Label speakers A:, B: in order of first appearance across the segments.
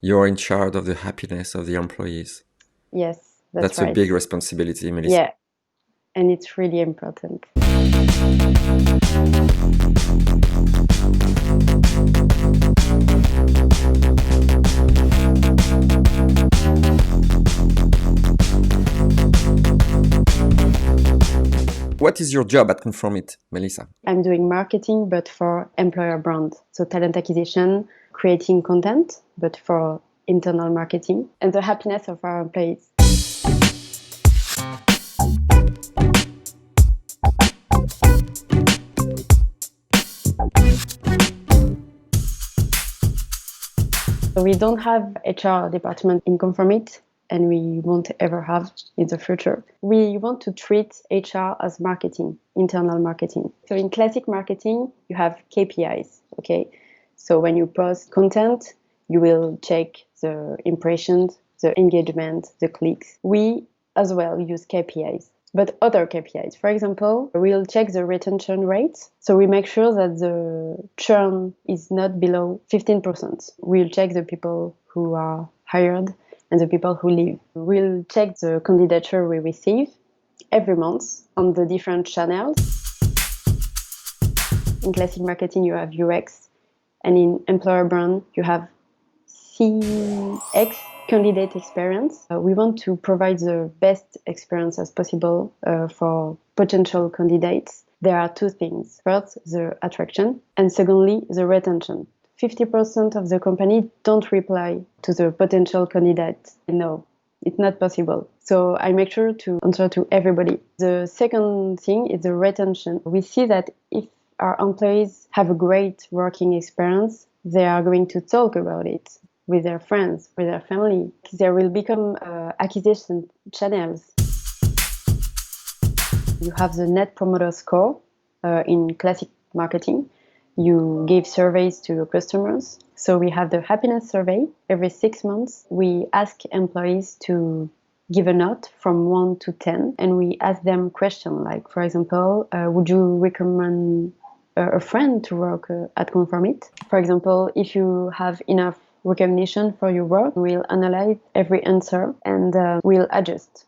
A: You're in charge of the happiness of the employees.
B: Yes,
A: That's
B: that's
A: a
B: right.
A: big responsibility, Melissa.
B: Yeah, and it's really important.
A: What is your job at CONFORMiT, Melissa?
B: I'm doing marketing, but for employer brand. So talent acquisition, creating content, but for internal marketing, and the happiness of our employees. So we don't have HR department in CONFORMiT, and we won't ever have in the future. We want to treat HR as marketing, internal marketing. So in classic marketing, you have KPIs, okay? So when you post content, you will check the impressions, the engagement, the clicks. We as well use KPIs, but other KPIs. For example, we'll check the retention rate. So we make sure that the churn is not below 15%. We'll check the people who are hired and the people who leave. We'll check the candidature we receive every month on the different channels. In classic marketing, you have UX, and in employer brand, you have CX, candidate experience. We want to provide the best experience as possible for potential candidates. There are two things. First, the attraction, and secondly, the retention. 50% of the company don't reply to the potential candidate. No, it's not possible. So I make sure to answer to everybody. The second thing is the retention. We see that if our employees have a great working experience, they are going to talk about it with their friends, with their family. There will become acquisition channels. You have the Net Promoter Score in classic marketing. You give surveys to your customers. So we have the happiness survey. Every 6 months, we ask employees to give a note from 1 to 10, and we ask them questions like, for example, would you recommend a friend to work at CONFORMiT? For example, if you have enough recognition for your work, we'll analyze every answer and we'll adjust.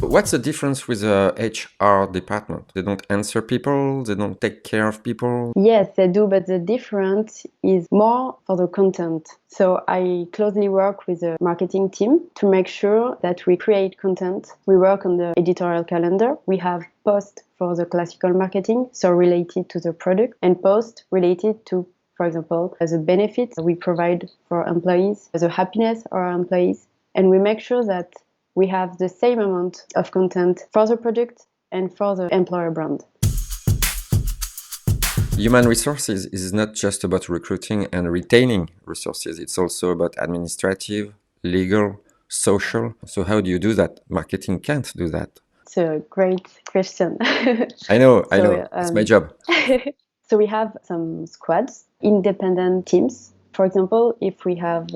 A: What's the difference with the HR department? They don't answer people, they don't take care of people.
B: Yes, they do, but the difference is more for the content. So I closely work with the marketing team to make sure that we create content. We work on the editorial calendar. We have posts for the classical marketing, so related to the product, and posts related to, for example, the benefits we provide for employees, the happiness of our employees, and we make sure that we have the same amount of content for the product and for the employer brand.
A: Human resources is not just about recruiting and retaining resources. It's also about administrative, legal, social. So how do you do that? Marketing can't do that.
B: It's a great question.
A: I know. It's my job.
B: So we have some squads, independent teams. For example, if we have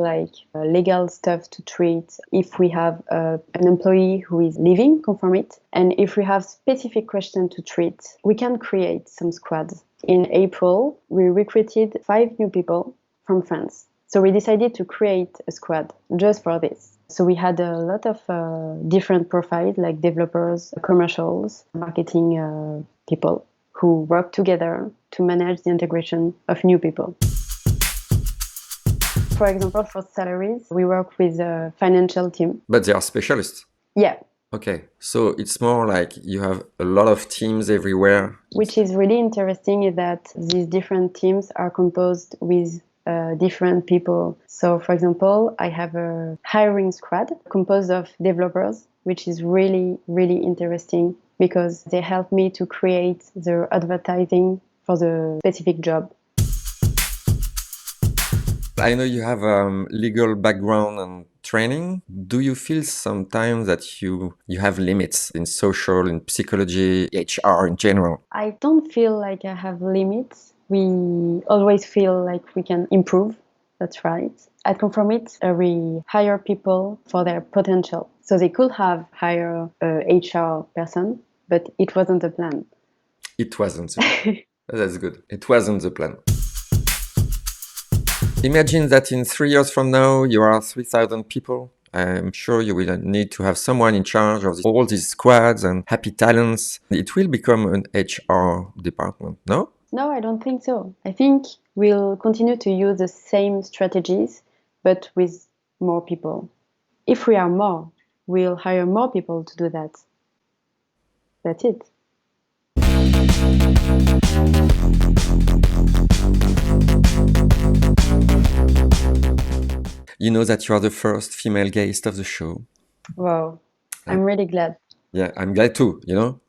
B: legal stuff to treat, if we have an employee who is leaving CONFORMiT, and if we have specific questions to treat, we can create some squads. In April, we recruited 5 new people from France. So we decided to create a squad just for this. So we had a lot of different profiles like developers, commercials, marketing people who work together to manage the integration of new people. For example, for salaries, we work with a financial team.
A: But they are specialists.
B: Yeah.
A: Okay, so it's more like you have a lot of teams everywhere.
B: Which is really interesting is that these different teams are composed with different people. So, for example, I have a hiring squad composed of developers, which is really, really interesting because they help me to create the advertising for the specific job.
A: I know you have legal background and training. Do you feel sometimes that you have limits in social, in psychology, HR in general?
B: I don't feel like I have limits. We always feel like we can improve. That's right. At CONFORMiT, we hire people for their potential. So they could have hired a HR person, but it wasn't the plan.
A: It wasn't. That's good. It wasn't the plan. Imagine that in 3 years from now, you are 3,000 people. I'm sure you will need to have someone in charge of all these squads and happy talents. It will become an HR department, no?
B: No, I don't think so. I think we'll continue to use the same strategies, but with more people. If we are more, we'll hire more people to do that. That's it.
A: You know that you are the first female guest of the show.
B: Wow. I'm really glad.
A: Yeah, I'm glad too, you know?